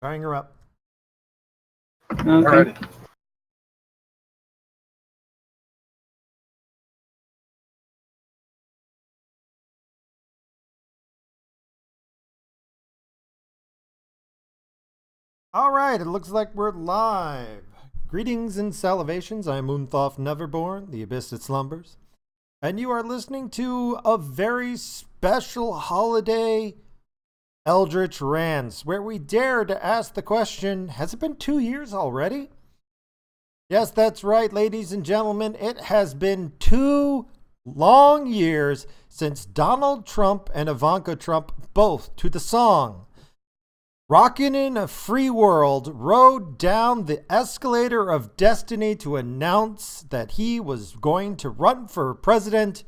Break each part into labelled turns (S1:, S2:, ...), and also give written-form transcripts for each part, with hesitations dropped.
S1: Firing her up.
S2: Okay.
S3: Alrighty.
S1: All right, it looks like we're live. Greetings and salutations. I am Moonthorf Neverborn, the abyss that slumbers. And you are listening to a very special holiday Eldritch Rants, where we dare to ask the question, has it been 2 years already? Yes, that's right, ladies and gentlemen. It has been 2 long years since Donald Trump and Ivanka Trump, both to the song "Rockin' in a Free World," rode down the escalator of destiny to announce that he was going to run for president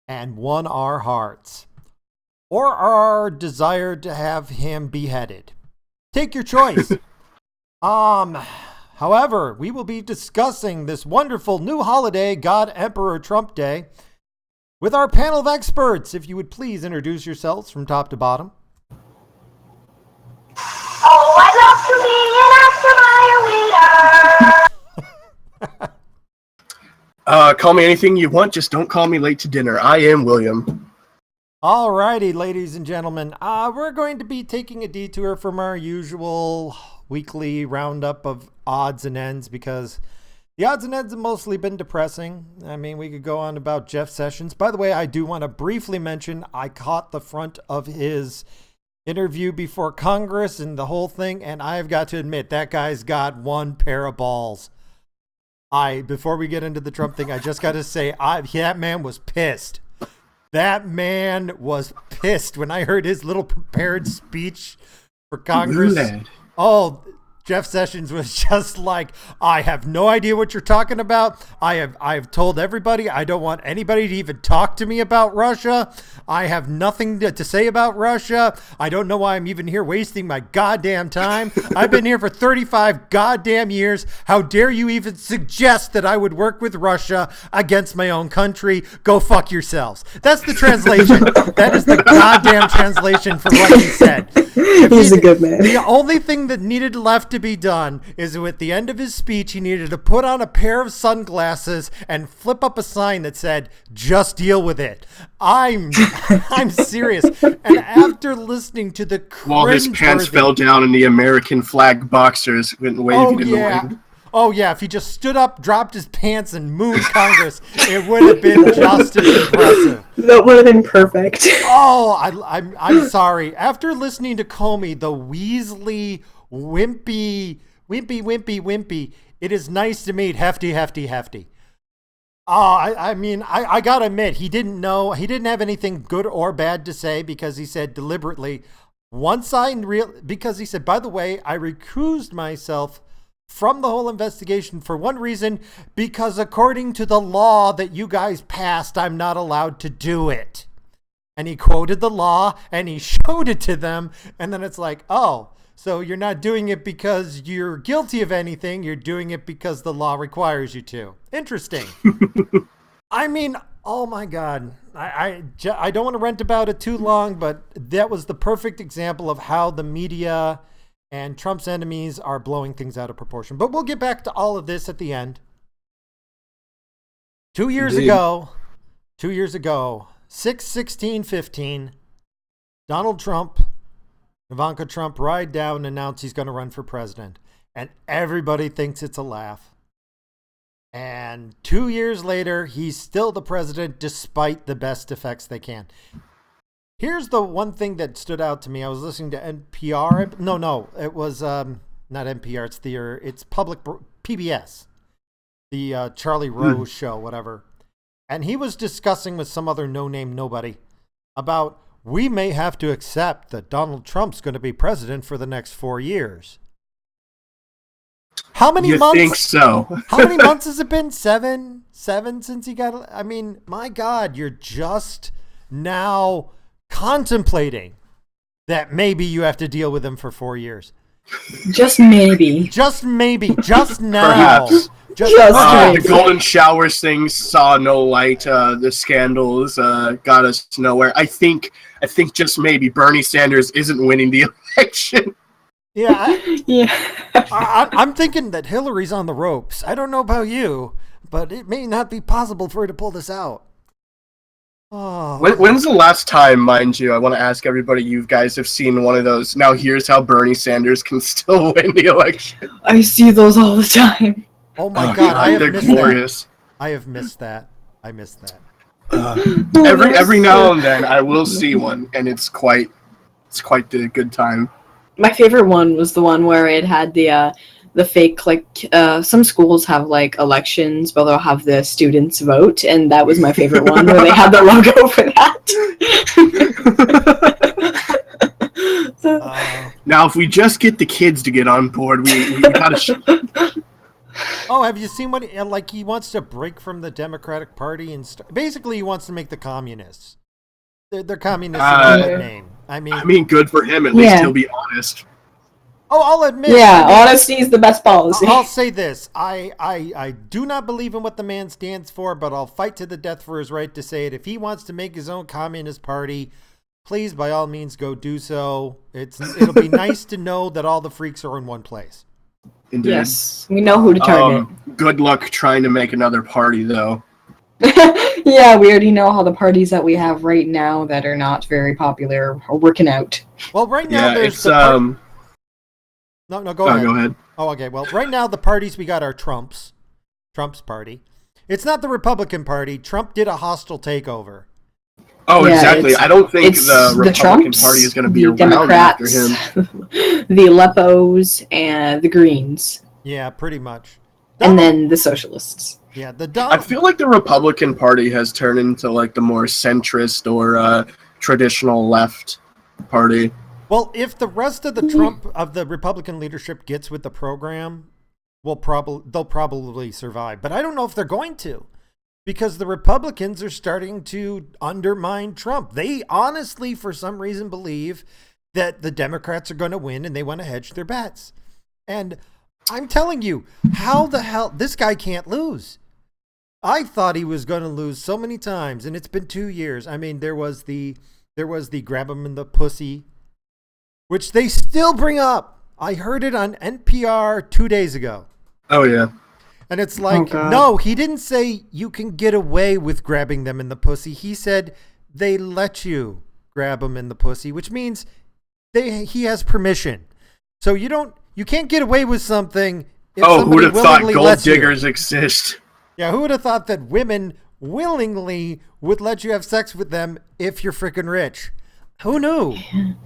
S1: and won our hearts. Or our desire to have him beheaded. Take your choice. However, we will be discussing this wonderful new holiday, God Emperor Trump Day, with our panel of experts. If you would please introduce yourselves from top to bottom.
S4: Oh, I'd love to be an Oscar Mayer.
S3: Call me anything you want, just don't call me late to dinner. I am William.
S1: Alrighty, ladies and gentlemen, we're going to be taking a detour from our usual weekly roundup of odds and ends because the odds and ends have mostly been depressing. I mean, we could go on about Jeff Sessions. By the way, I do want to briefly mention I caught the front of his interview before Congress and the whole thing, and I've got to admit, that guy's got one pair of balls. Before we get into the Trump thing, I just got to say, that man was pissed. That man was pissed when I heard his little prepared speech for Congress. Oh, Jeff Sessions was just like, I have no idea what you're talking about. I've told everybody I don't want anybody to even talk to me about Russia. I have nothing to say about Russia. I don't know why I'm even here wasting my goddamn time. I've been here for 35 goddamn years. How dare you even suggest that I would work with Russia against my own country? Go fuck yourselves. That's the translation. That is the goddamn translation for what he said.
S2: He's a good man.
S1: The only thing that needed left to be done is at the end of his speech, he needed to put on a pair of sunglasses and flip up a sign that said, "Just deal with it." I'm serious. And after listening to the
S3: While his pants fell down and the American flag boxers went waving in the wind.
S1: Oh, yeah, if he just stood up, dropped his pants, and mooned Congress, it would have been just as impressive.
S2: That would have been perfect.
S1: Oh, I'm sorry. After listening to Comey, the Weasley, wimpy, it is nice to meet hefty. Oh, I gotta admit, he didn't have anything good or bad to say because he said deliberately, because he said, by the way, I recused myself from the whole investigation for one reason, because according to the law that you guys passed, I'm not allowed to do it. And he quoted the law and he showed it to them. And then it's like, oh, so you're not doing it because you're guilty of anything. You're doing it because the law requires you to. Interesting. I mean, oh my God. I don't want to rant about it too long, but that was the perfect example of how the media and Trump's enemies are blowing things out of proportion. But we'll get back to all of this at the end. 2 years ago, 6/16/15, Donald Trump, Ivanka Trump ride down and announce he's going to run for president. And everybody thinks it's a laugh. And 2 years later, he's still the president despite the best effects they can. Here's the one thing that stood out to me. I was listening to NPR. No, it was not NPR. It's public PBS, the Charlie Rose show, whatever. And he was discussing with some other no-name nobody about we may have to accept that Donald Trump's going to be president for the next 4 years. How many months?
S3: You think so?
S1: How many months has it been? Seven since he got. I mean, my God, you're just now contemplating that maybe you have to deal with him for 4 years.
S2: Just maybe.
S1: Just now.
S3: Perhaps.
S1: Just
S3: the golden showers thing saw no light. The scandals got us nowhere. I think just maybe Bernie Sanders isn't winning the election.
S1: Yeah,
S2: Yeah.
S1: I'm thinking that Hillary's on the ropes. I don't know about you, but it may not be possible for her to pull this out. Oh,
S3: When's the last time, mind you, I want to ask everybody, you guys have seen one of those, now here's how Bernie Sanders can still win the election.
S2: I see those all the time.
S1: oh my God, I have
S3: they're
S1: missed
S3: glorious.
S1: that. I have missed that. I missed that.
S3: Every now and then I will see one, and it's quite the good time.
S2: My favorite one was the one where it had the fake, like, some schools have like elections, but they'll have the students vote, and that was my favorite one where they had the logo for that.
S3: Now, if we just get the kids to get on board, we gotta.
S1: Oh, have you seen what? Like, he wants to break from the Democratic Party and basically he wants to make the communists. They're communists in that name. I mean,
S3: good for him. At least he'll be honest.
S1: Oh, I'll admit.
S2: Yeah, honesty is the best policy.
S1: I'll say this. I do not believe in what the man stands for, but I'll fight to the death for his right to say it. If he wants to make his own communist party, please, by all means, go do so. It'll be nice to know that all the freaks are in one place.
S3: Indeed.
S2: Yes, we know who to target.
S3: Good luck trying to make another party, though.
S2: Yeah, we already know how the parties that we have right now that are not very popular are working out.
S1: Well, right now there's No, go ahead.
S3: Go ahead.
S1: Oh, okay. Well, right now the parties we got are Trump's party. It's not the Republican Party. Trump did a hostile takeover.
S3: Oh,
S2: Yeah,
S3: exactly. I don't think the Republican
S2: Trumps,
S3: Party is going to be
S2: the
S3: around
S2: Democrats,
S3: after him.
S2: the Aleppos, and the Greens,
S1: Yeah, pretty much.
S2: and then the Socialists.
S1: Yeah,
S3: I feel like the Republican Party has turned into like the more centrist or traditional left party.
S1: Well, if the rest of the Republican leadership gets with the program, they'll probably survive. But I don't know if they're going to, because the Republicans are starting to undermine Trump. They honestly, for some reason, believe that the Democrats are going to win, and they want to hedge their bets. And I'm telling you, how the hell this guy can't lose? I thought he was going to lose so many times, and it's been 2 years. I mean, there was the grab him in the pussy, which they still bring up. I heard it on NPR 2 days ago.
S3: Oh, yeah.
S1: And it's like, no, he didn't say you can get away with grabbing them in the pussy. He said they let you grab them in the pussy, which means he has permission. So you can't get away with something if
S3: who would have thought gold
S1: lets you.
S3: diggers exist?
S1: Yeah, who would have thought that women willingly would let you have sex with them if you're freaking rich? Who knew?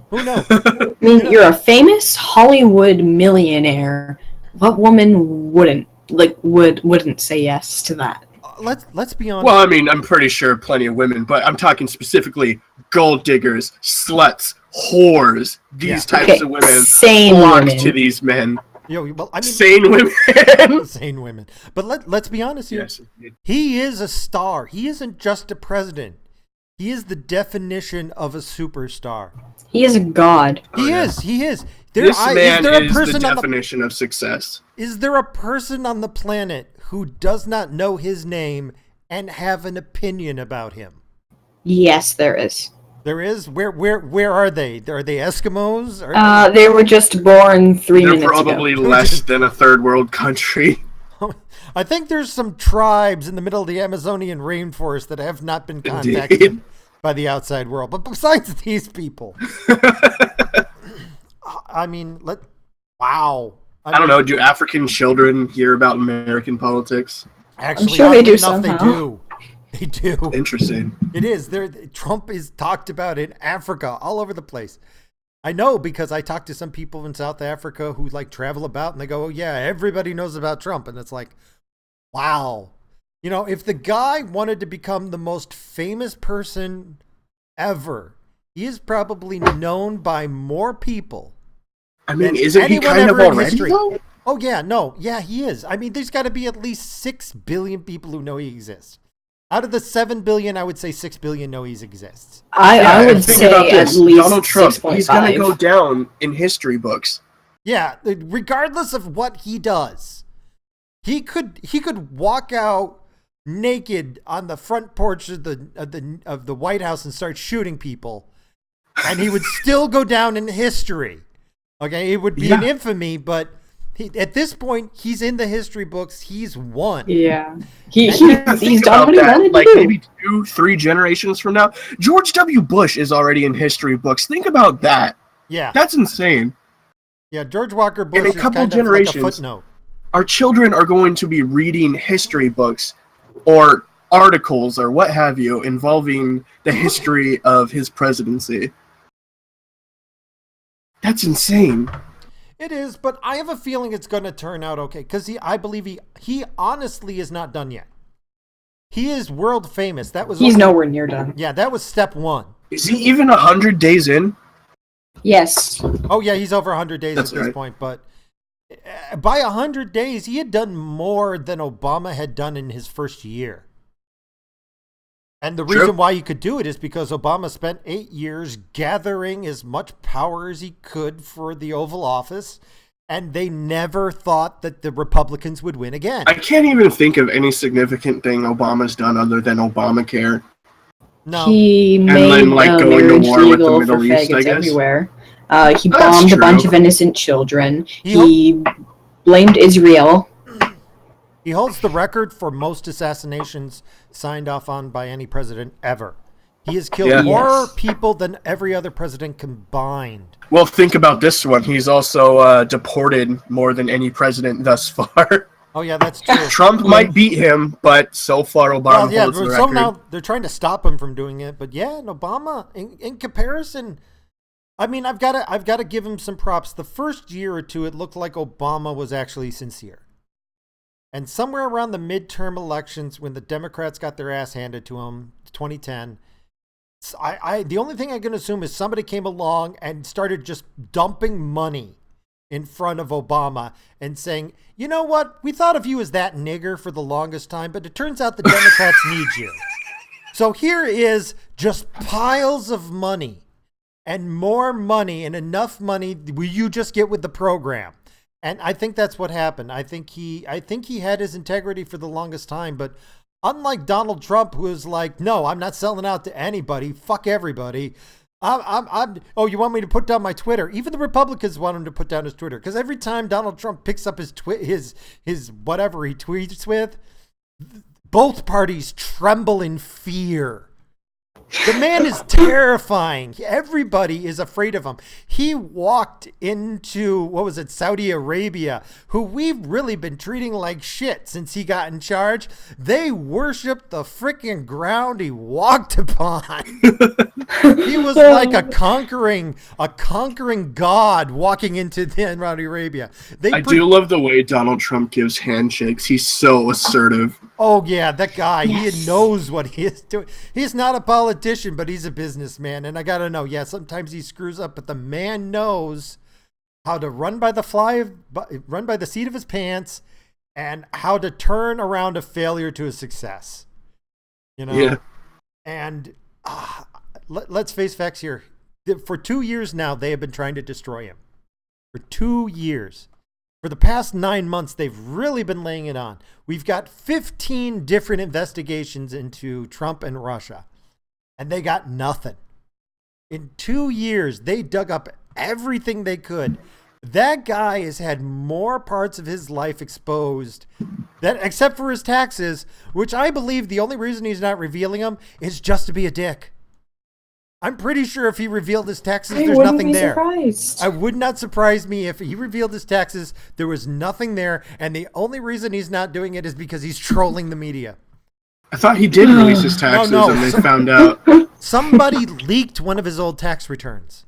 S1: Who knows?
S2: I mean, you're a famous Hollywood millionaire. What woman wouldn't say yes to that?
S1: Let's be honest.
S3: Well, I mean, I'm pretty sure plenty of women, but I'm talking specifically gold diggers, sluts, whores. These types of women flock to these men. Sane women.
S1: Sane women. But let's be honest here.
S3: Yes,
S1: he is a star. He isn't just a president. He is the definition of a superstar.
S2: He is a god.
S1: He is.
S3: This man is the definition of success.
S1: Is there a person on the planet who does not know his name and have an opinion about him?
S2: Yes, there is.
S1: There is? Where are they? Are they Eskimos?
S2: They were just born 3 minutes ago.
S3: They're probably less than a third world country.
S1: I think there's some tribes in the middle of the Amazonian rainforest that have not been contacted by the outside world. But besides these people, I mean, wow.
S3: I don't know. Do African children hear about American politics?
S1: Actually,
S2: I'm sure they do somehow.
S1: They do. They do.
S3: Interesting.
S1: It is. Trump is talked about in Africa, all over the place. I know because I talked to some people in South Africa who like travel about and they go, oh, yeah, everybody knows about Trump. And it's like, wow. You know, if the guy wanted to become the most famous person ever, he is probably known by more people.
S3: I mean, isn't he kind of already, though?
S1: Oh, yeah. No. Yeah, he is. I mean, there's got to be at least 6 billion people who know he exists. Out of the 7 billion, I would say 6 billion know he exists.
S2: I would say at least
S3: Donald Trump,
S2: 6.5.
S3: he's going to go down in history books.
S1: Yeah, regardless of what he does, he could walk out naked on the front porch of the White House and start shooting people, and he would still go down in history. Okay, it would be an infamy, but at this point, he's in the history books. He's won.
S2: Yeah.
S3: He's done what he wanted to do. Maybe 2-3 generations from now. George W. Bush is already in history books. Think about that.
S1: Yeah.
S3: That's insane.
S1: Yeah, George Walker Bush
S3: in a couple
S1: is
S3: generations,
S1: like a footnote.
S3: Our children are going to be reading history books or articles or what have you involving the history of his presidency. That's insane.
S1: It is, but I have a feeling it's going to turn out okay because I believe he honestly is not done yet. He is world famous.
S2: He's nowhere near done.
S1: Yeah, that was step 1.
S3: Is he even 100 days in?
S2: Yes.
S1: Oh yeah, he's over 100 days at this point, but by 100 days, he had done more than Obama had done in his first year. And the reason why he could do it is because Obama spent 8 years gathering as much power as he could for the Oval Office, and they never thought that the Republicans would win again.
S3: I can't even think of any significant thing Obama's done other than Obamacare.
S2: No. He made
S3: going to war with the Middle
S2: East, I guess. Everywhere. He bombed a bunch of innocent children. He blamed Israel.
S1: He holds the record for most assassinations signed off on by any president ever. He has killed more people than every other president combined.
S3: Well, think about this one. He's also deported more than any president thus far.
S1: Oh, yeah, that's true.
S3: Trump might beat him, but so far Obama holds the record.
S1: Now they're trying to stop him from doing it. But yeah, and Obama, in comparison, I mean, I've got to give him some props. The first year or two, it looked like Obama was actually sincere. And somewhere around the midterm elections, when the Democrats got their ass handed to them, 2010, the only thing I can assume is somebody came along and started just dumping money in front of Obama and saying, you know what, we thought of you as that nigger for the longest time, but it turns out the Democrats need you. So here is just piles of money and more money and enough money will you just get with the program. And I think that's what happened. I think he had his integrity for the longest time, but unlike Donald Trump, who was like, no, I'm not selling out to anybody. Fuck everybody. Oh, you want me to put down my Twitter? Even the Republicans want him to put down his Twitter because every time Donald Trump picks up his whatever he tweets with, both parties tremble in fear. The man is terrifying. Everybody is afraid of him. He walked into, Saudi Arabia, who we've really been treating like shit since he got in charge. They worshiped the freaking ground he walked upon. He was like a conquering god walking into Saudi Arabia.
S3: I do love the way Donald Trump gives handshakes. He's so assertive.
S1: Oh, yeah, that guy. Yes. He knows what he is doing. He's not a politician, but he's a businessman. And I got to know, sometimes he screws up, but the man knows how to run by the seat of his pants and how to turn around a failure to a success. You know? Yeah. And let's face facts here. For 2 years now, they have been trying to destroy him. For 2 years. For the past 9 months, they've really been laying it on. We've got 15 different investigations into Trump and Russia, and they got nothing. In 2 years, they dug up everything they could. That guy has had more parts of his life exposed, except for his taxes, which I believe the only reason he's not revealing them is just to be a dick. I'm pretty sure if he revealed his taxes, there's nothing there. I would not surprise me if he revealed his taxes, there was nothing there, and the only reason he's not doing it is because he's trolling the media.
S3: I thought he did release his taxes and they found out.
S1: Somebody leaked one of his old tax returns.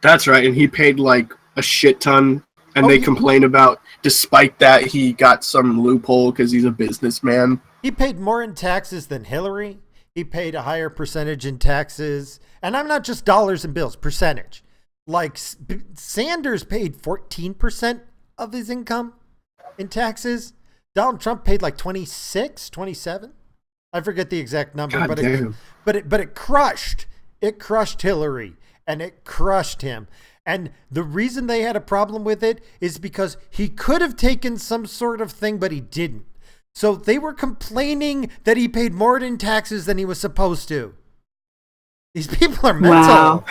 S3: That's right, and he paid like a shit ton, and they complain about, despite that, he got some loophole because he's a businessman.
S1: He paid more in taxes than Hillary. He paid a higher percentage in taxes. And I'm not just dollars and bills, percentage. Like Sanders paid 14% of his income in taxes. Donald Trump paid like 26, 27. I forget the exact number, but it crushed Hillary and it crushed him. And the reason they had a problem with it is because he could have taken some sort of thing, but he didn't. So they were complaining that he paid more in taxes than he was supposed to. These people are mental.
S2: Wow.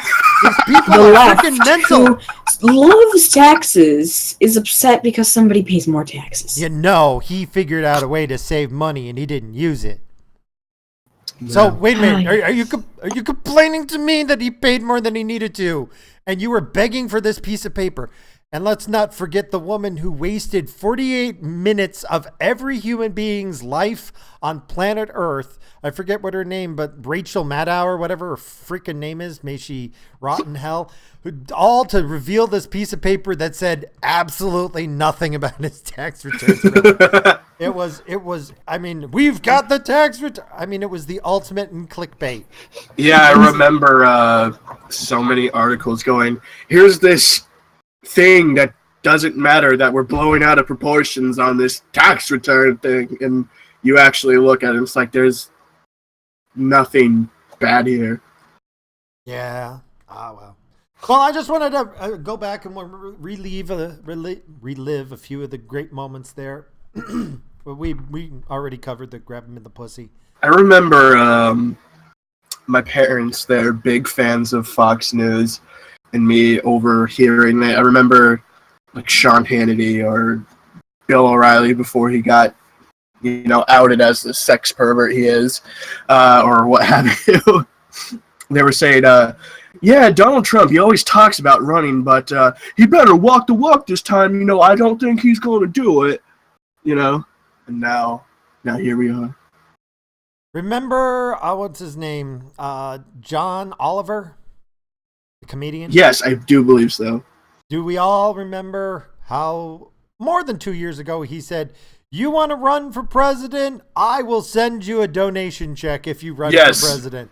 S1: These people are fucking mental.
S2: loves taxes is upset because somebody pays more taxes.
S1: He figured out a way to save money and he didn't use it. Yeah. So wait a minute, are you complaining to me that he paid more than he needed to, and you were begging for this piece of paper? And let's not forget the woman who wasted 48 minutes of every human being's life on planet Earth. I forget what her name, but Rachel Maddow or whatever her freaking name is, may she rot in hell, all to reveal this piece of paper that said absolutely nothing about his tax returns. It was, I mean, we've got the tax return. I mean, it was the ultimate in clickbait.
S3: Yeah, I remember so many articles going, here's this thing that doesn't matter that we're blowing out of proportions on this tax return thing, and you actually look at it, it's like there's nothing bad here.
S1: Yeah. Well, I just wanted to go back and relive a few of the great moments there. we already covered the grab him in the pussy.
S3: I remember my parents, they're big fans of Fox News, and me overhearing that. I remember like Sean Hannity or Bill O'Reilly before he got, outed as the sex pervert he is, or what have you. They were saying, yeah, Donald Trump, he always talks about running, but he better walk the walk this time. I don't think he's going to do it, And now here we are.
S1: Remember, what's his name? John Oliver? The comedian?
S3: Yes, I do believe so.
S1: Do we all remember how more than 2 years ago he said, you want to run for president? I will send you a donation check if you run for president.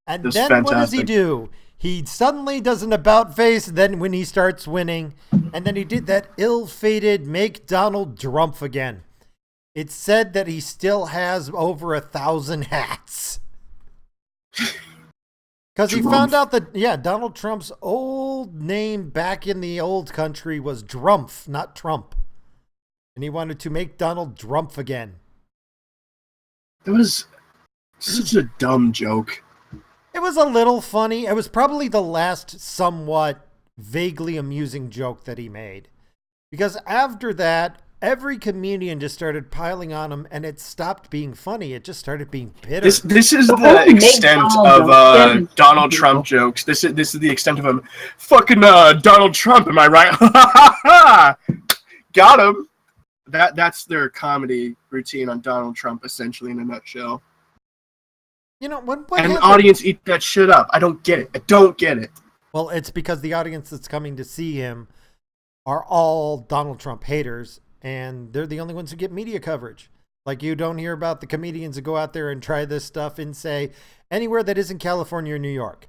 S1: And then fantastic. What does he do? He suddenly does an about face then when he starts winning. And then he did that ill-fated make Donald Trump again. It's said that he still has over 1,000 hats. Because he found out that, Donald Trump's old name back in the old country was Drumpf, not Trump. And he wanted to make Donald Trump again.
S3: It was such a dumb joke.
S1: It was a little funny. It was probably the last somewhat vaguely amusing joke that he made. Because after that, every comedian just started piling on him, and it stopped being funny. It just started being bitter.
S3: This is the extent of Donald Trump jokes. This is the extent of him. Fucking Donald Trump, am I right? Got him. That's their comedy routine on Donald Trump, essentially, in a nutshell.
S1: What
S3: and the audience eat that shit up. I don't get it.
S1: Well, it's because the audience that's coming to see him are all Donald Trump haters, and they're the only ones who get media coverage. Like, you don't hear about the comedians that go out there and try this stuff in, say, anywhere that isn't California or New York.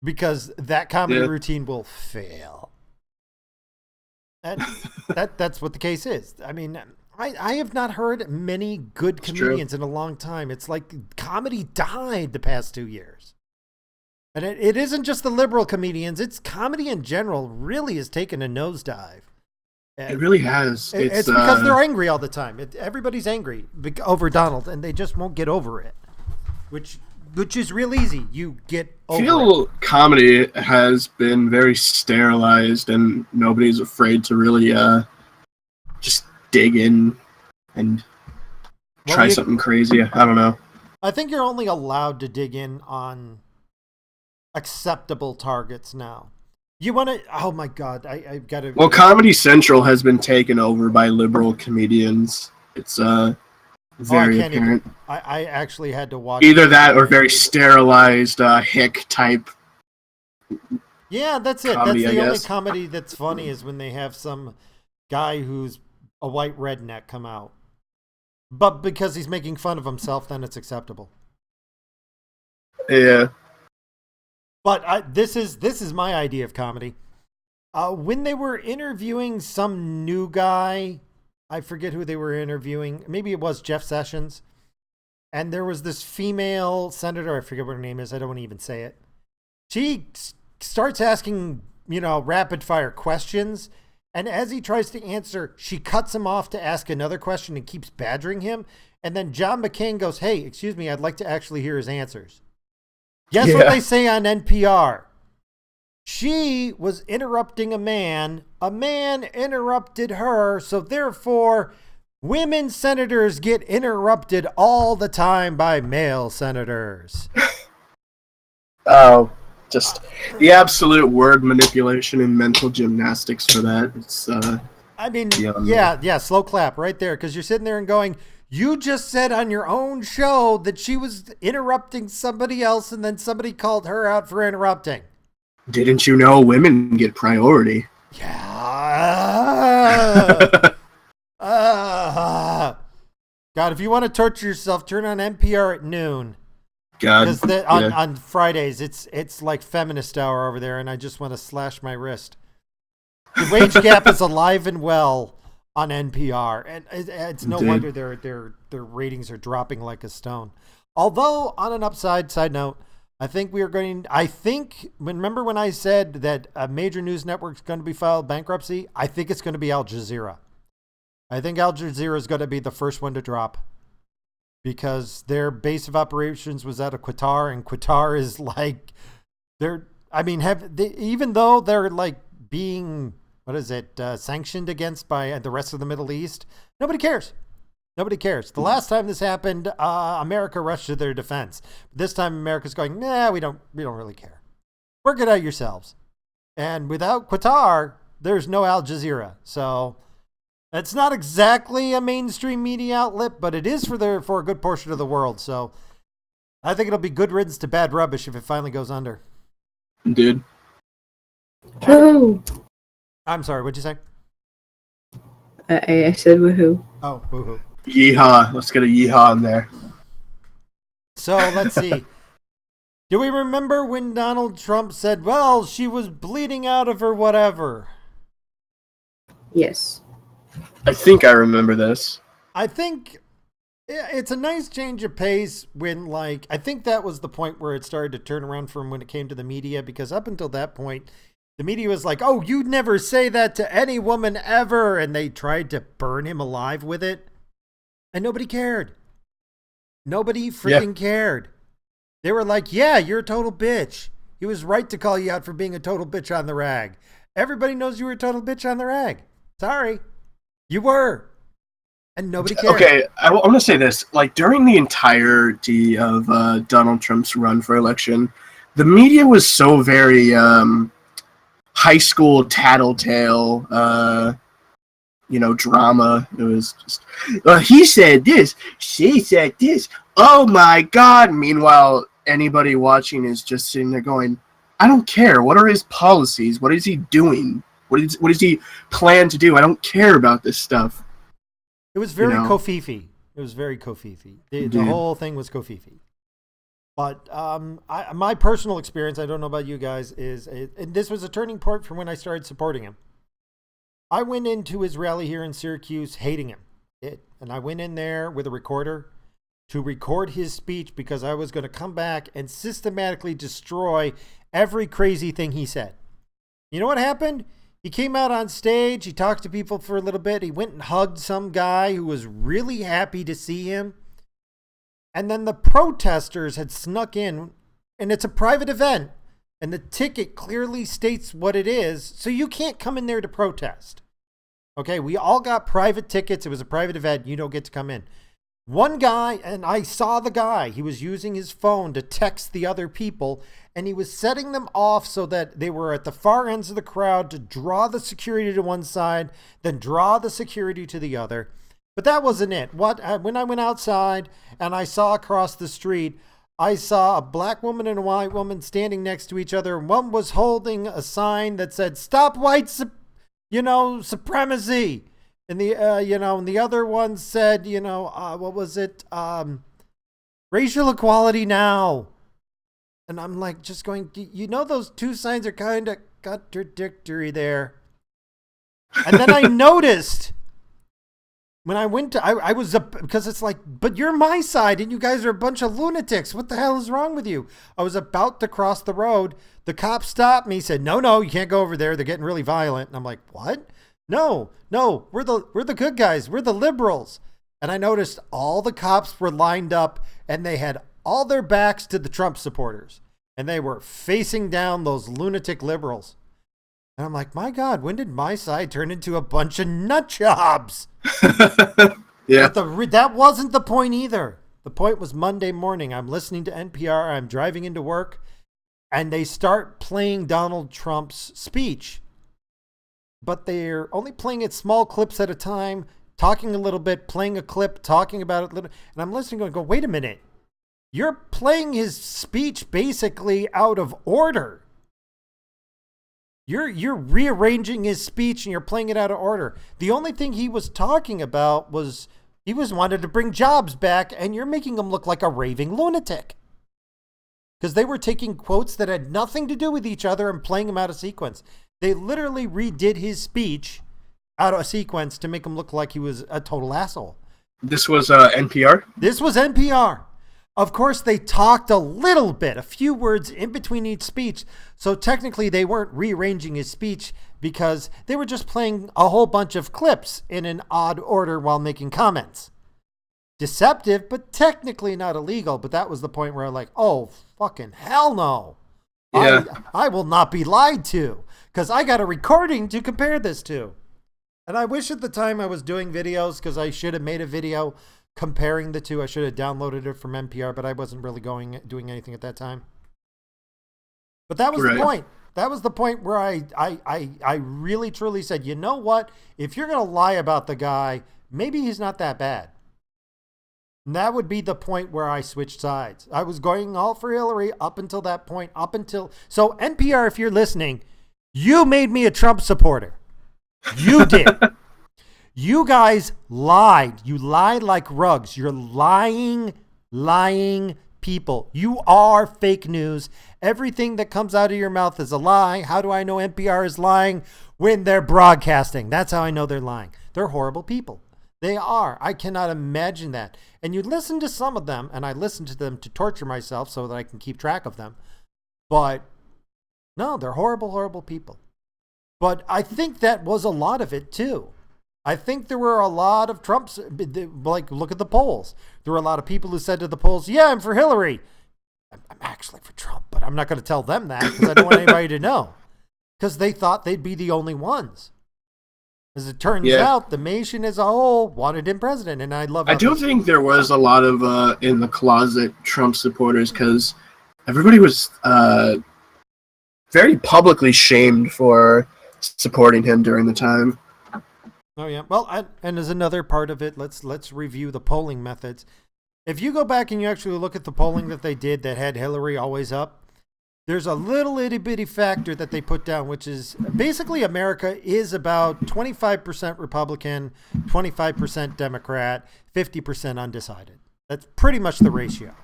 S1: Because that comedy routine will fail. That's what the case is. I mean, I have not heard many good comedians in a long time. It's like comedy died the past 2 years. And it isn't just the liberal comedians. It's comedy in general really has taken a nosedive.
S3: It really has.
S1: It's because they're angry all the time. Everybody's angry over Donald, and they just won't get over it, which is real easy. You get over it. I feel
S3: comedy has been very sterilized, and nobody's afraid to really just dig in and try something crazy. I don't know.
S1: I think you're only allowed to dig in on acceptable targets now. You want to? Oh my God! I've got to.
S3: Well, Comedy Central has been taken over by liberal comedians. It's very apparent.
S1: I actually had to watch
S3: either that or very sterilized hick type.
S1: Yeah, that's it. Comedy, that's the only comedy that's funny is when they have some guy who's a white redneck come out, but because he's making fun of himself, then it's acceptable.
S3: Yeah.
S1: But this is my idea of comedy. When they were interviewing some new guy, I forget who they were interviewing. Maybe it was Jeff Sessions. And there was this female senator, I forget what her name is. I don't want to even say it. She starts asking, rapid fire questions. And as he tries to answer, she cuts him off to ask another question and keeps badgering him. And then John McCain goes, hey, excuse me, I'd like to actually hear his answers. Guess what they say on NPR? She was interrupting a man interrupted her, so therefore women senators get interrupted all the time by male senators.
S3: Oh, just the absolute word manipulation and mental gymnastics for that. It's
S1: yeah, slow clap right there, because you're sitting there and going, you just said on your own show that she was interrupting somebody else, and then somebody called her out for interrupting.
S3: Didn't you know women get priority?
S1: Yeah. God, if you want to torture yourself, turn on NPR at noon.
S3: God,
S1: because on Fridays it's like feminist hour over there, and I just want to slash my wrist. The wage gap is alive and well on NPR, and it's no wonder their ratings are dropping like a stone. Although, on an side note, remember when I said that a major news network is going to be filed bankruptcy? I think it's going to be Al Jazeera. I think Al Jazeera is going to be the first one to drop, because their base of operations was out of Qatar, and Qatar is like, even though they're like being, sanctioned against by the rest of the Middle East, nobody cares. Nobody cares. The last time this happened, America rushed to their defense. This time America's going, nah, we don't really care. Work it out yourselves. And without Qatar, there's no Al Jazeera. So it's not exactly a mainstream media outlet, but it is for a good portion of the world. So I think it'll be good riddance to bad rubbish if it finally goes under.
S3: Dude.
S2: Woohoo!
S1: I'm sorry, what'd you say?
S2: I said woohoo.
S1: Oh, woohoo.
S3: Yeehaw. Let's get a yeehaw in there.
S1: So let's see. Do we remember when Donald Trump said, well, she was bleeding out of her whatever?
S2: Yes.
S3: I think I remember this.
S1: I think it's a nice change of pace when, I think that was the point where it started to turn around from when it came to the media, because up until that point, the media was like, oh, you'd never say that to any woman ever. And they tried to burn him alive with it. And nobody cared. Nobody freaking cared. They were like, yeah, you're a total bitch. He was right to call you out for being a total bitch on the rag. Everybody knows you were a total bitch on the rag. Sorry. You were. And nobody cared. Okay,
S3: I want to say this. During the entirety of Donald Trump's run for election, the media was so very high school tattletale, drama. It was just, he said this, she said this. Oh my God. Meanwhile, anybody watching is just sitting there going, I don't care. What are his policies? What is he doing? What does he plan to do? I don't care about this stuff.
S1: It was very Kofifi. It was very Kofifi. The whole thing was Kofifi. But my personal experience, I don't know about you guys, and this was a turning point from when I started supporting him. I went into his rally here in Syracuse hating him. And I went in there with a recorder to record his speech, because I was going to come back and systematically destroy every crazy thing he said. You know what happened? He came out on stage. He talked to people for a little bit. He went and hugged some guy who was really happy to see him. And then the protesters had snuck in, and it's a private event, and the ticket clearly states what it is, so you can't come in there to protest. Okay, we all got private tickets. It was a private event. You don't get to come in. One guy, and I saw the guy, he was using his phone to text the other people, and he was setting them off so that they were at the far ends of the crowd to draw the security to one side, then draw the security to the other. But that wasn't it. When I went outside and I saw across the street, I saw a black woman and a white woman standing next to each other. One was holding a sign that said, "Stop white supremacy." And the other one said, what was it? Racial equality now. And I'm like, just going, those two signs are kind of contradictory there. And then I noticed when I went to, I was because it's like, but you're my side and you guys are a bunch of lunatics. What the hell is wrong with you? I was about to cross the road. The cop stopped me, said, no, you can't go over there. They're getting really violent. And I'm like, what? No, we're the good guys. We're the liberals. And I noticed all the cops were lined up and they had all their backs to the Trump supporters. and they were facing down those lunatic liberals. And I'm like, my God, when did my side turn into a bunch of nut jobs?
S3: Yeah.
S1: But that wasn't the point either. The point was Monday morning. I'm listening to NPR. I'm driving into work, and they start playing Donald Trump's speech. But they're only playing it small clips at a time, talking a little bit, playing a clip, talking about it a little. And I'm listening and go, wait a minute. You're playing his speech basically out of order. You're rearranging his speech and you're playing it out of order. The only thing he was talking about was he wanted to bring jobs back, and you're making him look like a raving lunatic. Because they were taking quotes that had nothing to do with each other and playing them out of sequence. They literally redid his speech out of sequence to make him look like he was a total asshole.
S3: This was NPR?
S1: This was NPR. Of course, they talked a little bit, a few words in between each speech. So technically, they weren't rearranging his speech because they were just playing a whole bunch of clips in an odd order while making comments. Deceptive, but technically not illegal. But that was the point where I'm like, oh, fucking hell no.
S3: Yeah.
S1: I will not be lied to because I got a recording to compare this to. And I wish at the time I was doing videos because I should have made a video comparing the two. I should have downloaded it from NPR, but I wasn't really doing anything at that time. But that was the point. That was the point where I really truly said, you know what? If you're going to lie about the guy, maybe he's not that bad. And that would be the point where I switched sides. I was going all for Hillary up until that point, so NPR, if you're listening, you made me a Trump supporter. You did. You guys lied. You lied like rugs. You're lying people. You are fake news. Everything that comes out of your mouth is a lie. How do I know NPR is lying? When they're broadcasting. That's how I know they're lying. They're horrible people. They are. I cannot imagine that. And you listen to some of them, and I listen to them to torture myself so that I can keep track of them. But no, they're horrible, horrible people. But I think that was a lot of it too. I think there were a lot of Trumps, like, look at the polls. There were a lot of people who said to the polls, yeah, I'm for Hillary. I'm actually for Trump, but I'm not going to tell them that because I don't want anybody to know. Because they thought they'd be the only ones. As it turns out, the nation as a whole wanted him president, and I love it.
S3: I do think there was a lot of in the closet Trump supporters because everybody was very publicly shamed for supporting him during the time.
S1: Oh yeah. Well, and as another part of it, let's review the polling methods. If you go back and you actually look at the polling that they did that had Hillary always up, there's a little itty bitty factor that they put down, which is basically America is about 25% Republican, 25% Democrat, 50% undecided. That's pretty much the ratio.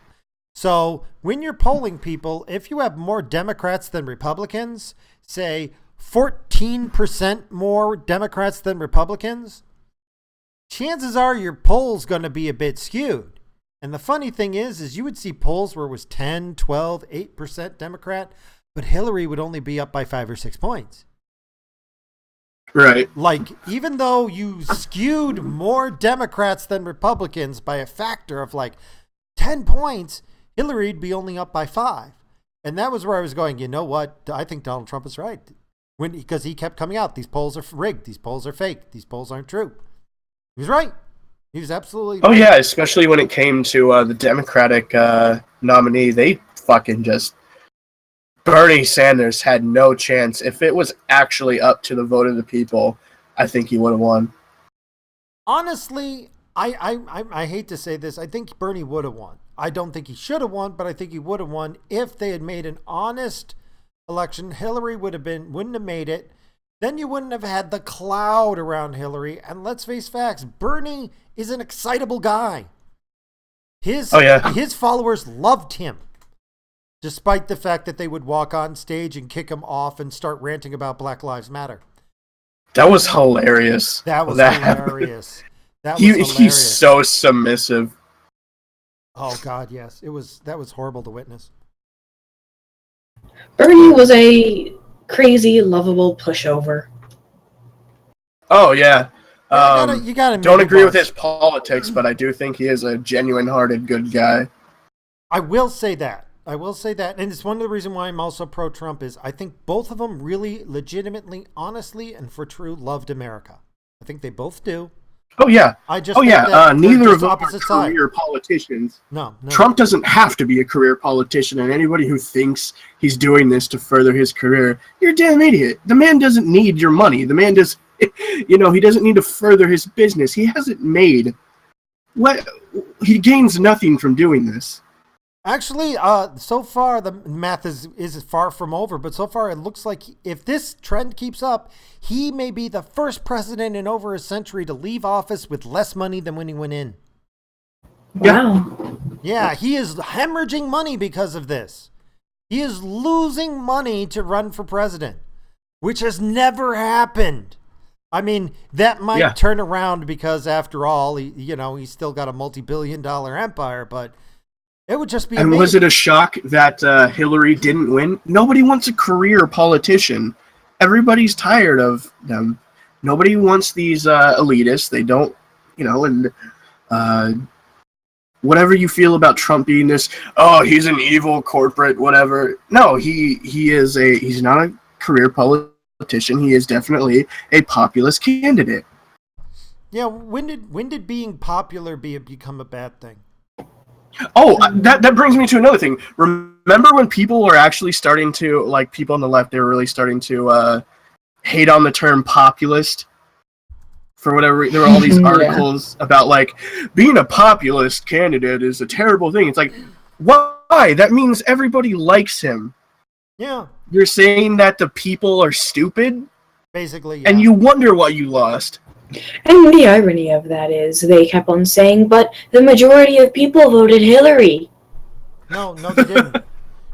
S1: So when you're polling people, if you have more Democrats than Republicans, say 14% more Democrats than Republicans, chances are your poll's going to be a bit skewed. And the funny thing is you would see polls where it was 10, 12, 8% Democrat, but Hillary would only be up by 5 or 6 points.
S3: Right.
S1: Like, even though you skewed more Democrats than Republicans by a factor of like 10 points, Hillary'd be only up by 5. And that was where I was going, you know what? I think Donald Trump is right. Because he kept coming out, these polls are rigged, these polls are fake, these polls aren't true. He was right. He was absolutely right.
S3: Oh yeah, especially when it came to the Democratic nominee, they fucking just... Bernie Sanders had no chance. If it was actually up to the vote of the people, I think he would have won.
S1: Honestly, I hate to say this, I think Bernie would have won. I don't think he should have won, but I think he would have won if they had made an honest election. Hillary wouldn't have made it. Then you wouldn't have had the cloud around Hillary. And let's face facts, Bernie is an excitable guy. His followers loved him, despite the fact that they would walk on stage and kick him off and start ranting about Black Lives Matter.
S3: That was hilarious.
S1: That was hilarious.
S3: He's so submissive.
S1: Oh God, yes. That was horrible to witness.
S2: Bernie was a crazy, lovable pushover.
S3: Oh yeah.
S1: You gotta
S3: don't agree with his politics, but I do think he is a genuine-hearted, good guy.
S1: I will say that. I will say that. And it's one of the reasons why I'm also pro-Trump is I think both of them really legitimately, honestly, and for true loved America. I think they both do.
S3: Oh, yeah. Neither of them are career politicians.
S1: No.
S3: Trump doesn't have to be a career politician, and anybody who thinks he's doing this to further his career, you're a damn idiot. The man doesn't need your money. The man does, he doesn't need to further his business. He hasn't made he gains nothing from doing this.
S1: Actually, so far the math is far from over, but so far it looks like if this trend keeps up, he may be the first president in over a century to leave office with less money than when he went in.
S2: Wow.
S1: Yeah, he is hemorrhaging money because of this. He is losing money to run for president, which has never happened. I mean, that might turn around because after all, he's still got a multi-billion-dollar empire, but it would just be amazing.
S3: And was it a shock that Hillary didn't win? Nobody wants a career politician. Everybody's tired of them. Nobody wants these elitists. They don't, and whatever you feel about Trump being this, he's an evil corporate, whatever. No, he's not a career politician. He is definitely a populist candidate.
S1: Yeah, when did being popular become a bad thing?
S3: Oh, that brings me to another thing. Remember when people were actually starting to, like people on the left, they were really starting to hate on the term populist? For whatever, there were all these articles about, like, being a populist candidate is a terrible thing. It's like, why? That means everybody likes him.
S1: Yeah.
S3: You're saying that the people are stupid?
S1: Basically, yeah.
S3: And you wonder why you lost.
S2: And the irony of that is they kept on saying, but the majority of people voted Hillary.
S1: No, they didn't.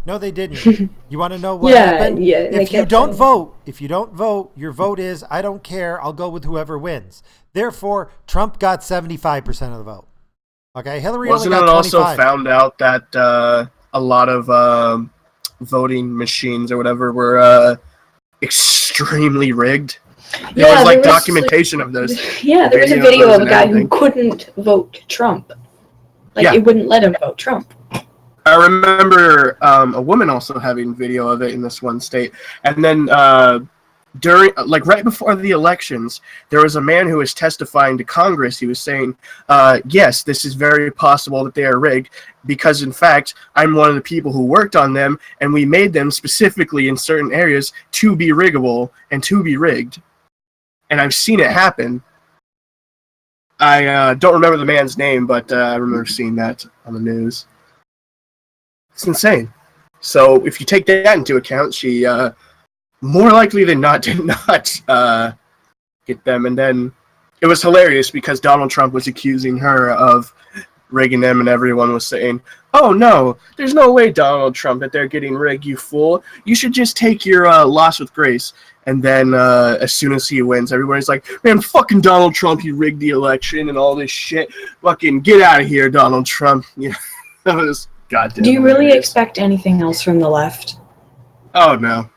S1: No, they didn't. You want to know what happened?
S2: Yeah.
S1: If you don't vote, your vote is, I don't care, I'll go with whoever wins. Therefore, Trump got 75% of the vote. Okay, Hillary only got 25.
S3: Wasn't it also found out that a lot of voting machines or whatever were extremely rigged? There was documentation of this.
S2: Yeah, there was a video of a guy who couldn't vote Trump. It wouldn't let him vote Trump.
S3: I remember a woman also having video of it in this one state. And then right before the elections, there was a man who was testifying to Congress. He was saying, yes, this is very possible that they are rigged because, in fact, I'm one of the people who worked on them, and we made them specifically in certain areas to be riggable and to be rigged. And I've seen it happen. I don't remember the man's name, but I remember seeing that on the news. It's insane. So if you take that into account, she more likely than not did not get them. And then it was hilarious because Donald Trump was accusing her of rigging them, and everyone was saying, oh no, there's no way, Donald Trump, that they're getting rigged, you fool. You should just take your loss with grace. And then as soon as he wins, everybody's like, man, fucking Donald Trump, he rigged the election and all this shit. Fucking get out of here, Donald Trump. Yeah, that was goddamn.
S2: Do you really expect anything else from the left?
S3: Oh, no.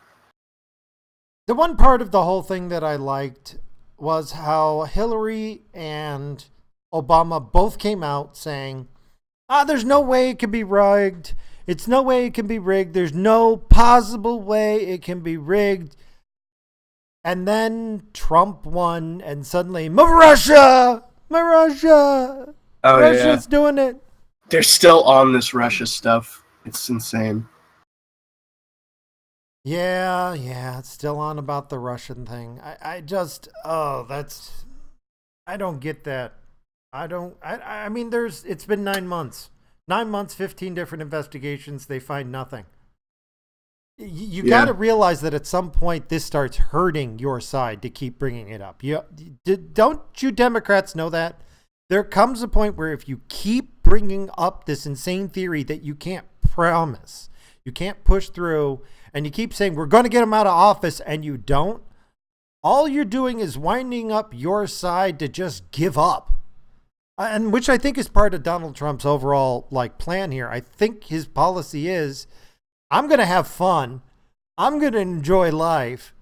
S1: The one part of the whole thing that I liked was how Hillary and Obama both came out saying, there's no way it can be rigged. It's no way it can be rigged. There's no possible way it can be rigged. And then Trump won, and suddenly, my Russia! Oh, Russia's doing it.
S3: They're still on this Russia stuff. It's insane.
S1: Yeah, it's still on about the Russian thing. I don't get that. I mean, it's been 9 months. 9 months, 15 different investigations. They find nothing. You got to realize that at some point this starts hurting your side to keep bringing it up. Don't you Democrats know that? There comes a point where if you keep bringing up this insane theory that you can't promise, you can't push through, and you keep saying, we're going to get him out of office, and you don't, all you're doing is winding up your side to just give up. And which I think is part of Donald Trump's overall plan here. I think his policy is, I'm going to have fun. I'm going to enjoy life.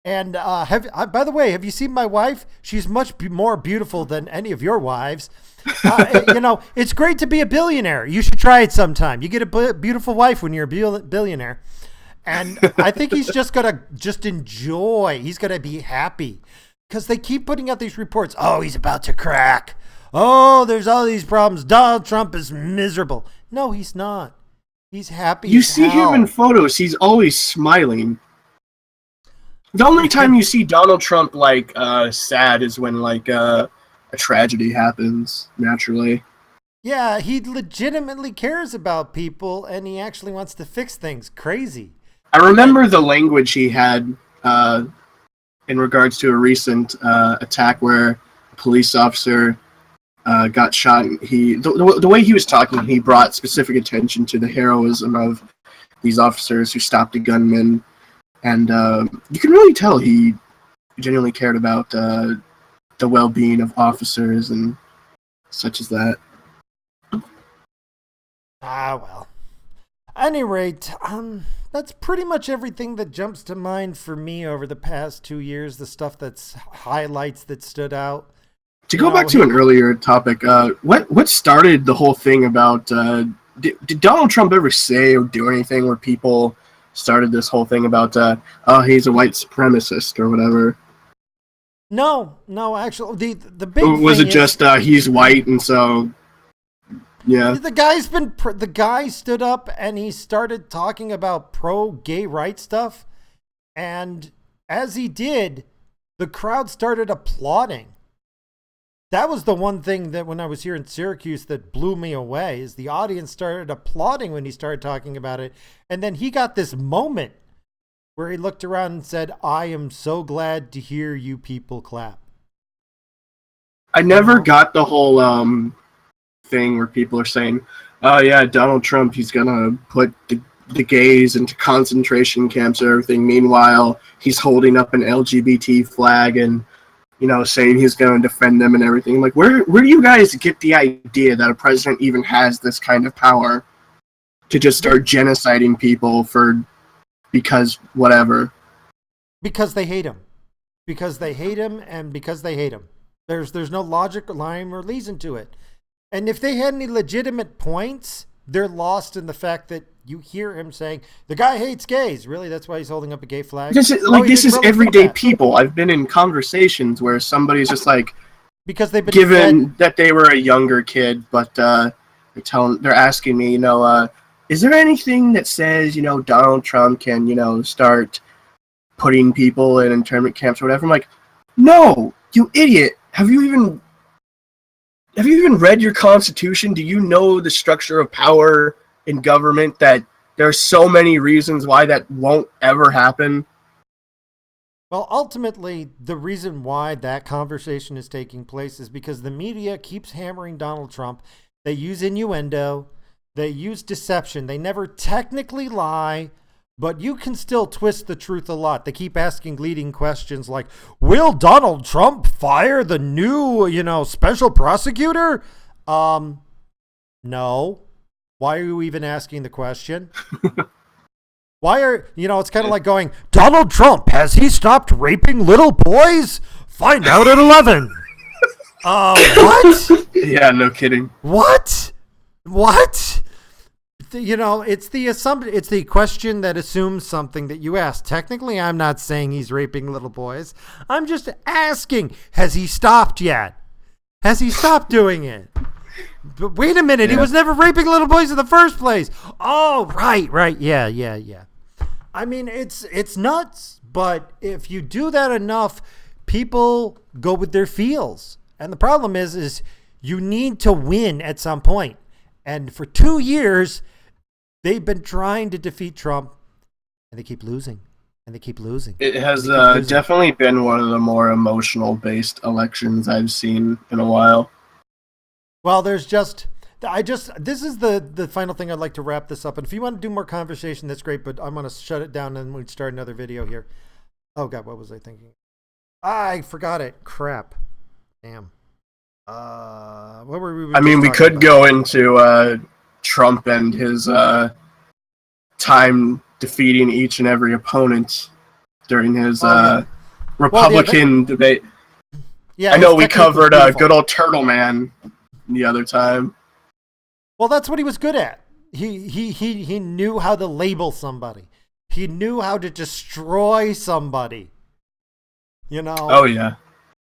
S1: And by the way, have you seen my wife? She's much more beautiful than any of your wives. It's great to be a billionaire. You should try it sometime. You get a beautiful wife when you're a billionaire. And I think he's just going to just enjoy. He's going to be happy because they keep putting out these reports. Oh, he's about to crack. Oh, there's all these problems. Donald Trump is miserable. No, he's not. He's happy.
S3: You see him in photos. He's always smiling. The only time you see Donald Trump sad is when a tragedy happens naturally.
S1: Yeah, he legitimately cares about people and he actually wants to fix things. Crazy.
S3: I remember the language he had in regards to a recent attack where a police officer got shot. The way he was talking, he brought specific attention to the heroism of these officers who stopped a gunman. And you can really tell he genuinely cared about the well-being of officers and such as that.
S1: Well. At any rate, that's pretty much everything that jumps to mind for me over the past 2 years, the stuff that's highlights that stood out.
S3: To go back to an earlier topic, what started the whole thing about, did Donald Trump ever say or do anything where people started this whole thing about, he's a white supremacist or whatever?
S1: No, actually, the big
S3: or was it just he's white and so, yeah.
S1: The guy stood up and he started talking about pro-gay rights stuff, and as he did, the crowd started applauding. That was the one thing that when I was here in Syracuse that blew me away, is the audience started applauding when he started talking about it. And then he got this moment where he looked around and said, I am so glad to hear you people clap.
S3: I never got the whole thing where people are saying, oh yeah, Donald Trump, he's going to put the gays into concentration camps and everything. Meanwhile, he's holding up an LGBT flag and saying he's going to defend them and everything. Like, where do you guys get the idea that a president even has this kind of power to just start genociding people because whatever?
S1: Because they hate him. Because they hate him and because they hate him. There's no logic, rhyme, or reason to it. And if they had any legitimate points, they're lost in the fact that you hear him saying, the guy hates gays. Really? That's why he's holding up a gay flag?
S3: This is everyday people. I've been in conversations where somebody's just like,
S1: because they've been
S3: given that they were a younger kid, but they're asking me, is there anything that says, Donald Trump can, start putting people in internment camps or whatever? I'm like, no, you idiot. Have you even read your Constitution? Do you know the structure of power in government, that there are so many reasons why that won't ever happen?
S1: Well, ultimately, the reason why that conversation is taking place is because the media keeps hammering Donald Trump. They use innuendo. They use deception. They never technically lie, but you can still twist the truth a lot. They keep asking leading questions like, will Donald Trump fire the new, special prosecutor? No. Why are you even asking the question? It's kind of like going, Donald Trump, has he stopped raping little boys? Find out at 11. What?
S3: Yeah, no kidding.
S1: What? It's the assumption. It's the question that assumes something that you ask. Technically, I'm not saying he's raping little boys. I'm just asking, has he stopped yet? Has he stopped doing it? But wait a minute, He was never raping little boys in the first place. Oh, right. Yeah. I mean, it's nuts, but if you do that enough, people go with their feels. And the problem is you need to win at some point. And for 2 years, they've been trying to defeat Trump, and they keep losing.
S3: It has definitely been one of the more emotional-based elections I've seen in a while.
S1: Well, this is the final thing I'd like to wrap this up. And if you want to do more conversation, that's great, but I'm going to shut it down and we'd start another video here. Oh God, what was I thinking? I forgot it. Crap. Damn. What were we?
S3: We could go into Trump and his time defeating each and every opponent during his Republican debate.
S1: Yeah,
S3: I know we covered good old Turtle Man the other time.
S1: Well, that's what he was good at. He knew how to label somebody. He knew how to destroy somebody. You know?
S3: Oh, yeah.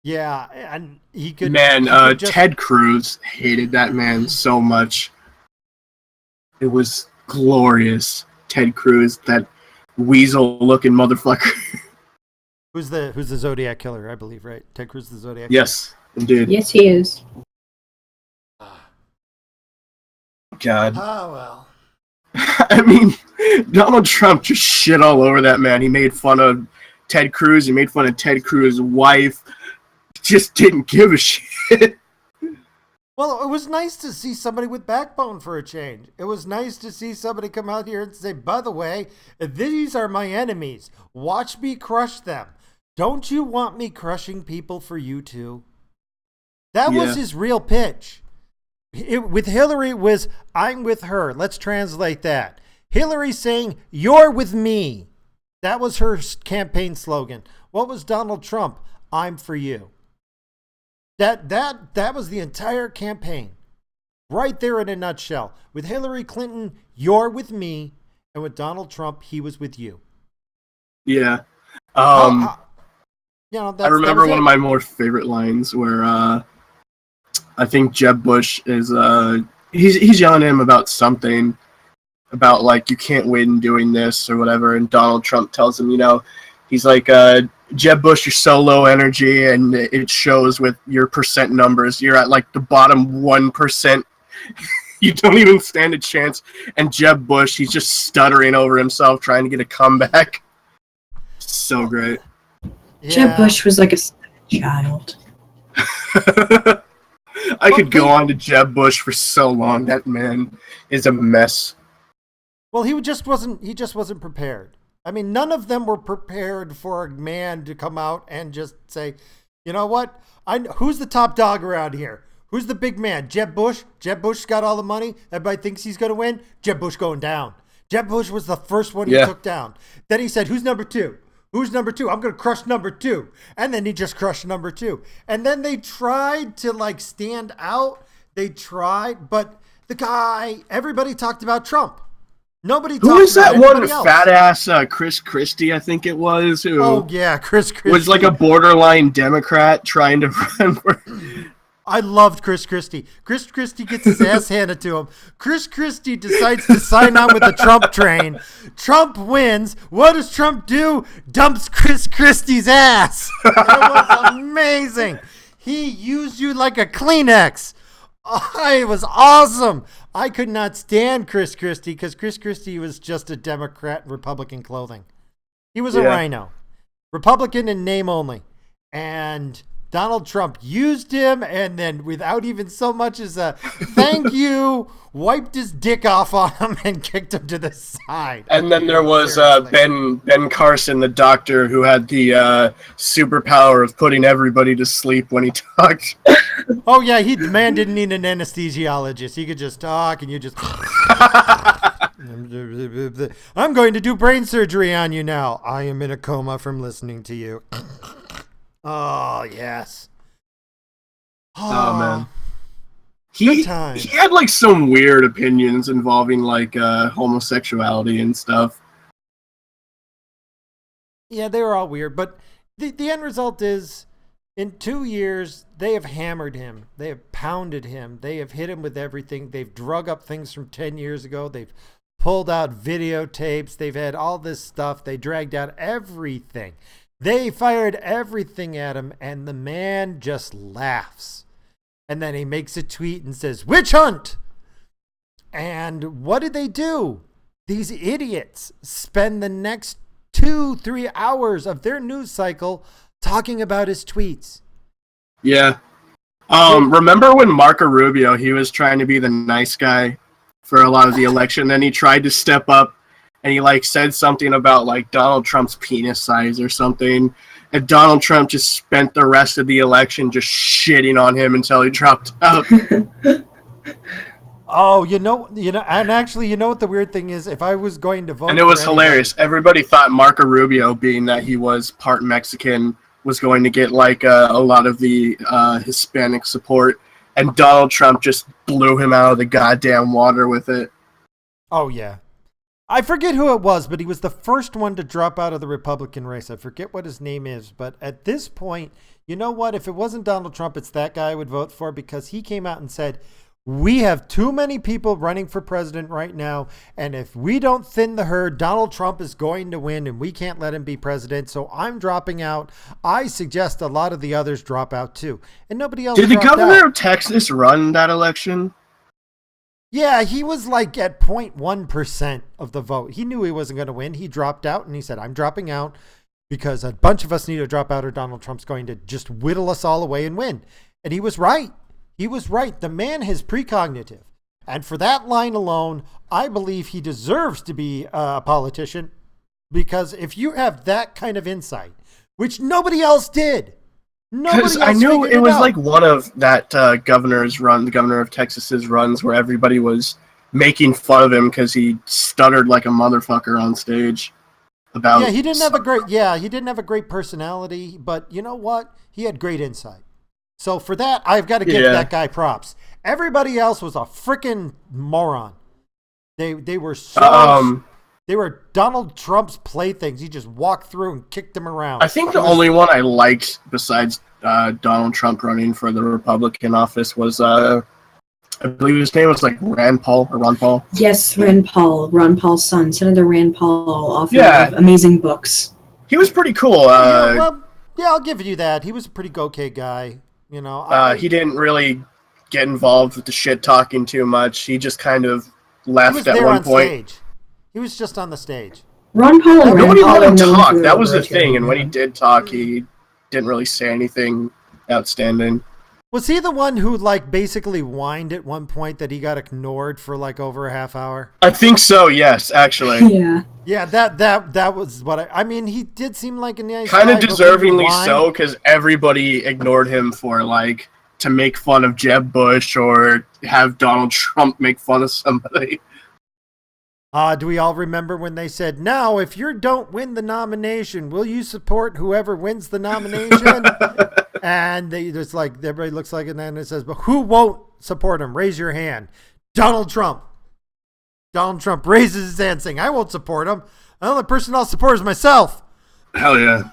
S1: Yeah, and he could...
S3: Man, Ted Cruz hated that man so much. It was glorious. Ted Cruz, that weasel-looking motherfucker.
S1: Who's the Zodiac killer, I believe, right? Ted Cruz the Zodiac
S3: Yes, indeed.
S2: Yes, he is.
S3: God.
S1: Oh, well.
S3: I mean, Donald Trump just shit all over that man. He made fun of Ted Cruz. He made fun of Ted Cruz's wife. Just didn't give a shit.
S1: Well, it was nice to see somebody with backbone for a change. It was nice to see somebody come out here and say, by the way, these are my enemies. Watch me crush them. Don't you want me crushing people for you too? That was his real pitch. With Hillary, it was, I'm with her. Let's translate that. Hillary saying, you're with me. That was her campaign slogan. What was Donald Trump? I'm for you. That was the entire campaign. Right there in a nutshell. With Hillary Clinton, you're with me. And with Donald Trump, he was with you.
S3: Yeah.
S1: I
S3: remember one of my more favorite lines where I think Jeb Bush is he's yelling at him about something, about like you can't win doing this or whatever, and Donald Trump tells him, he's like, Jeb Bush, you're so low energy and it shows with your percent numbers. You're at like the bottom 1%. You don't even stand a chance. And Jeb Bush, he's just stuttering over himself trying to get a comeback. So great.
S2: Yeah. Jeb Bush was like a child.
S3: I could go on to Jeb Bush for so long. That man is a mess.
S1: Well, he just wasn't prepared. I mean, none of them were prepared for a man to come out and just say, you know what? Who's the top dog around here? Who's the big man? Jeb Bush? Jeb Bush's got all the money. Everybody thinks he's going to win. Jeb Bush going down. Jeb Bush was the first one he took down. Then he said, who's number two? Who's number two? I'm going to crush number two. And then he just crushed number two. And then they tried to like stand out. They tried, but the guy, everybody talked about Trump. Nobody talked about
S3: Who is that one
S1: else.
S3: fat ass Chris Christie, I think it was, who
S1: Chris Christie
S3: was like a borderline Democrat trying to run for...
S1: I loved Chris Christie. Chris Christie gets his ass handed to him. Chris Christie decides to sign on with the Trump train. Trump wins. What does Trump do? Dumps Chris Christie's ass. It was amazing. He used you like a Kleenex. Oh, it was awesome. I could not stand Chris Christie because Chris Christie was just a Democrat in Republican clothing. He was a rhino. Republican in name only. And Donald Trump used him and then without even so much as a thank you, wiped his dick off on him and kicked him to the side.
S3: And then there was Ben Carson, the doctor, who had the superpower of putting everybody to sleep when he talked.
S1: Oh, yeah, the man didn't need an anesthesiologist. He could just talk and you just... I'm going to do brain surgery on you now. I am in a coma from listening to you. Oh, yes.
S3: Oh man. He had like some weird opinions involving like homosexuality and stuff.
S1: Yeah, they were all weird, but the end result is in 2 years they have hammered him. They have pounded him. They have hit him with everything. They've drug up things from 10 years ago. They've pulled out videotapes. They've had all this stuff. They dragged out everything. They fired everything at him, and the man just laughs. And then he makes a tweet and says, witch hunt! And what did they do? These idiots spend the next 2-3 hours of their news cycle talking about his tweets.
S3: Yeah. Remember when Marco Rubio, he was trying to be the nice guy for a lot of the election, then he tried to step up and he like said something about like Donald Trump's penis size or something. And Donald Trump just spent the rest of the election just shitting on him until he dropped out.
S1: Oh, and actually, you know what the weird thing is? If I was going to vote,
S3: and it was hilarious. Everybody thought Marco Rubio, being that he was part Mexican, was going to get like a lot of the Hispanic support, and Donald Trump just blew him out of the goddamn water with it.
S1: Oh yeah. I forget who it was, but he was the first one to drop out of the Republican race. I forget what his name is, but at this point, you know what? If it wasn't Donald Trump, it's that guy I would vote for, because he came out and said, we have too many people running for president right now, and if we don't thin the herd, Donald Trump is going to win, and we can't let him be president, so I'm dropping out. I suggest a lot of the others drop out too. And nobody else
S3: Did the governor
S1: out.
S3: of Texas run that election?
S1: Yeah, he was like at 0.1% of the vote. He knew he wasn't going to win. He dropped out, and he said, I'm dropping out because a bunch of us need to drop out or Donald Trump's going to just whittle us all away and win. And he was right. He was right. The man is precognitive. And for that line alone, I believe he deserves to be a politician, because if you have that kind of insight, which nobody else did,
S3: because I knew it was like one of that governor's run, the governor of Texas's runs, where everybody was making fun of him because he stuttered like a motherfucker on stage. About
S1: he didn't have a great personality, but you know what? He had great insight. So for that, I've got to give that guy props. Everybody else was a freaking moron. They were so they were Donald Trump's playthings. He just walked through and kicked them around.
S3: I think the only one I liked besides Donald Trump running for the Republican office was I believe his name was like Rand Paul or Ron Paul.
S2: Yes, Rand Paul, Ron Paul's son, Senator Rand Paul, author of amazing books.
S3: He was pretty cool.
S1: I'll give you that. He was a pretty okay guy. You know,
S3: he didn't really get involved with the shit talking too much. He just kind of left at one point.
S1: Stage. He was just on the stage.
S2: Ron Paul and
S3: nobody let him talk. That was the thing. And when he did talk, he didn't really say anything outstanding.
S1: Was he the one who like basically whined at one point that he got ignored for like over a half hour?
S3: I think so. Yes, actually.
S1: Yeah, that was what I mean. He did seem like a nice
S3: kind of deservingly so, because everybody ignored him for like to make fun of Jeb Bush or have Donald Trump make fun of somebody.
S1: Do we all remember when they said, now, if you don't win the nomination, will you support whoever wins the nomination? And it's like, everybody looks like it, and then it says, but who won't support him? Raise your hand. Donald Trump. Donald Trump raises his hand saying, I won't support him. The only person I'll support is myself.
S3: Hell yeah.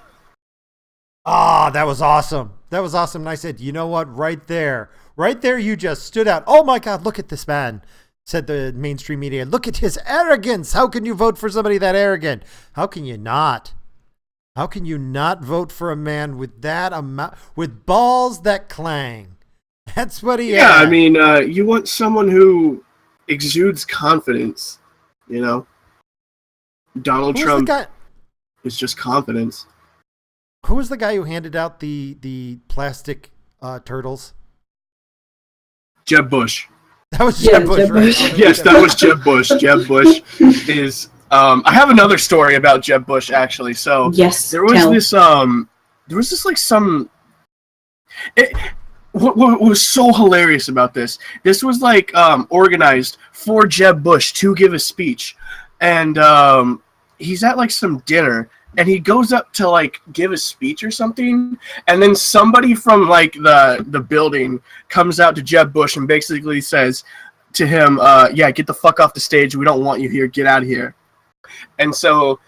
S1: That was awesome. That was awesome. And I said, you know what? Right there, you just stood out. Oh my God, look at this man, said the mainstream media. Look at his arrogance. How can you vote for somebody that arrogant? How can you not? How can you not vote for a man with that amount, with balls that clang? That's what he had.
S3: Yeah, I mean, you want someone who exudes confidence, you know? Donald Trump is just confidence.
S1: Who was the guy who handed out the plastic turtles?
S3: Jeb Bush.
S1: That was Jeb Bush, right?
S3: Yes, that was Jeb Bush. Jeb Bush is... I have another story about Jeb Bush, actually. So there was this like some... What was so hilarious about this? This was like organized for Jeb Bush to give a speech, and he's at like some dinner, and he goes up to like give a speech or something, and then somebody from like the building comes out to Jeb Bush and basically says to him, "Yeah, get the fuck off the stage. We don't want you here. Get out of here." And so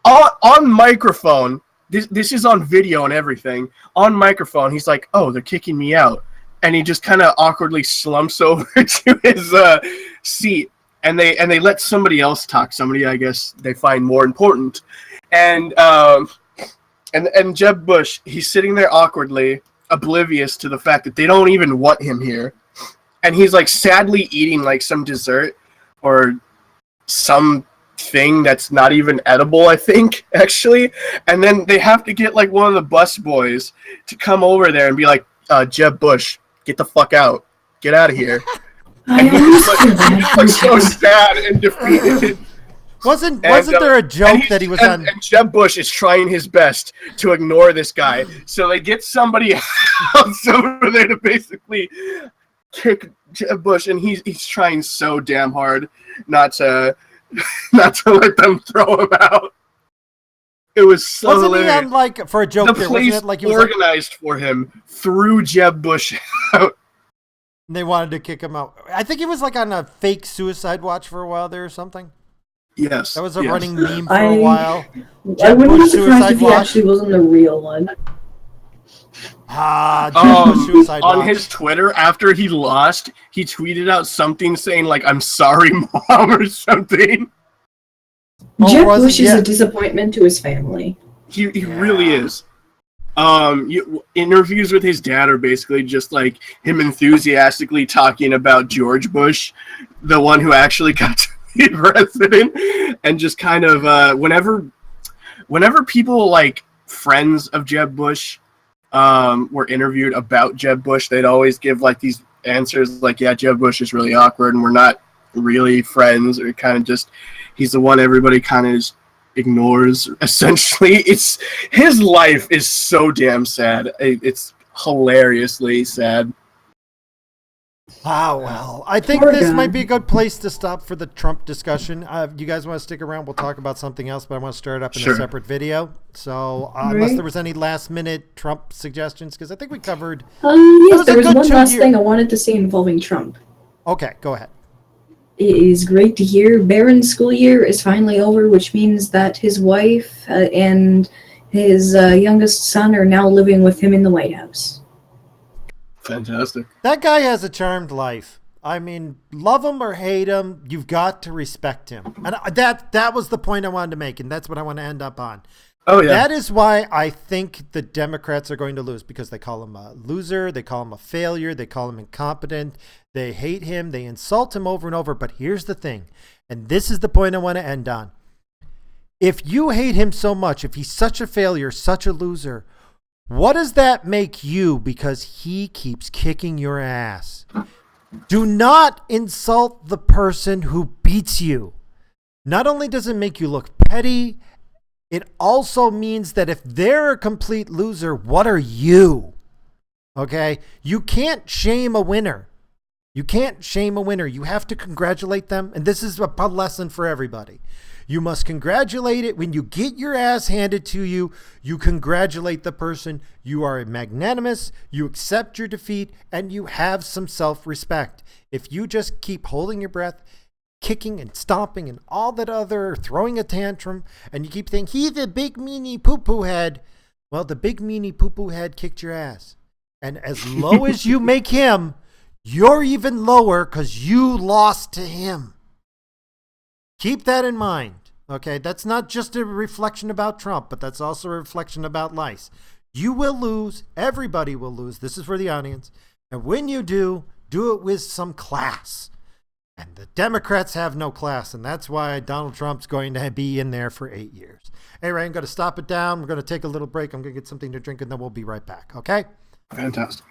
S3: on microphone. This is on video and everything. On microphone, he's like, "Oh, they're kicking me out," and he just kind of awkwardly slumps over to his seat, and they let somebody else talk. Somebody, I guess, they find more important, and Jeb Bush, he's sitting there awkwardly, oblivious to the fact that they don't even want him here, and he's like sadly eating like some dessert or some thing that's not even edible, I think, actually. And then they have to get like one of the bus boys to come over there and be like, Jeb Bush, get the fuck out, get out of here. And he's like so sad and defeated.
S1: Wasn't there a joke that he was on?
S3: And Jeb Bush is trying his best to ignore this guy, so they get somebody else over there to basically kick Jeb Bush, and he's trying so damn hard not to let them throw him out. It was so
S1: wasn't
S3: hilarious.
S1: He on, like, for a joke?
S3: The
S1: there,
S3: place
S1: wasn't it? Like, he was
S3: organized for him, threw Jeb Bush out.
S1: They wanted to kick him out. I think he was like on a fake suicide watch for a while there or something.
S3: Yes.
S1: That was a running meme for a while.
S2: I wouldn't be surprised if he actually wasn't the real one.
S1: Suicide
S3: on
S1: watch.
S3: His Twitter, after he lost, he tweeted out something saying, like, "I'm sorry, Mom," or something.
S2: Jeb Bush is a disappointment to his family.
S3: He really is. Interviews with his dad are basically just like him enthusiastically talking about George Bush, the one who actually got to be president, and just kind of whenever people like friends of Jeb Bush were interviewed about Jeb Bush, they'd always give like these answers like, yeah, Jeb Bush is really awkward and we're not really friends, or kind of just he's the one everybody kind of ignores. Essentially, his life is so damn sad. It's hilariously sad.
S1: Well, I think this might be a good place to stop for the Trump discussion. You guys want to stick around? We'll talk about something else, but I want to start up in a separate video. So unless there was any last minute Trump suggestions, because I think we covered.
S2: Yes, there was one last thing I wanted to say involving Trump.
S1: Okay, go ahead.
S2: It is great to hear Barron's school year is finally over, which means that his wife and his youngest son are now living with him in the White House.
S3: Fantastic.
S1: That guy has a charmed life. I mean, love him or hate him, you've got to respect him. And that was the point I wanted to make, and that's what I want to end up on.
S3: Oh, yeah.
S1: That is why I think the Democrats are going to lose, because they call him a loser, they call him a failure, they call him incompetent, they hate him, they insult him over and over. But here's the thing, and this is the point I want to end on. If you hate him so much, if he's such a failure, such a loser, what does that make you because he keeps kicking your ass? Do not insult the person who beats you. Not only does it make you look petty, it also means that if they're a complete loser, what are you? Okay? You can't shame a winner. You can't shame a winner. You have to congratulate them. And this is a lesson for everybody. You must congratulate it. When you get your ass handed to you, you congratulate the person. You are magnanimous. You accept your defeat, and you have some self-respect. If you just keep holding your breath, kicking and stomping and all that other, throwing a tantrum, and you keep thinking, he's a big meanie poo-poo head. Well, the big meanie poo-poo head kicked your ass. And as low as you make him, you're even lower because you lost to him. Keep that in mind, okay? That's not just a reflection about Trump, but that's also a reflection about life. You will lose. Everybody will lose. This is for the audience. And when you do it with some class. And the Democrats have no class, and that's why Donald Trump's going to be in there for 8 years. Hey, Ray, I'm going to stop it down. We're going to take a little break. I'm going to get something to drink, and then we'll be right back, okay?
S3: Fantastic.